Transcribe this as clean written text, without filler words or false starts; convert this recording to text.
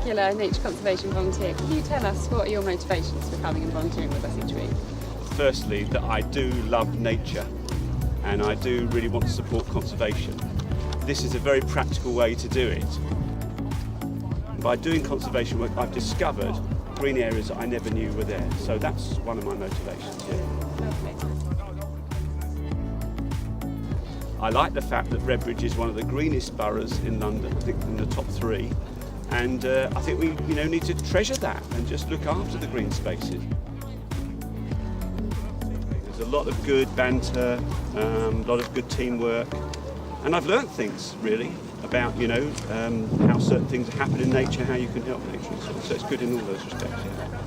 regular nature conservation volunteer, can you tell us what are your motivations for coming and volunteering with us each week? Firstly, that I do love nature and I do really want to support conservation. This is a very practical way to do it. By doing conservation work, I've discovered green areas that I never knew were there. So that's one of my motivations, yeah. Lovely. I like the fact that Redbridge is one of the greenest boroughs in London, I think in the top 3. And I think we need to treasure that and just look after the green spaces. There's a lot of good banter, a lot of good teamwork. And I've learnt things, really, about, how certain things happen in nature, how you can help nature and so on. So it's good in all those respects. Yeah.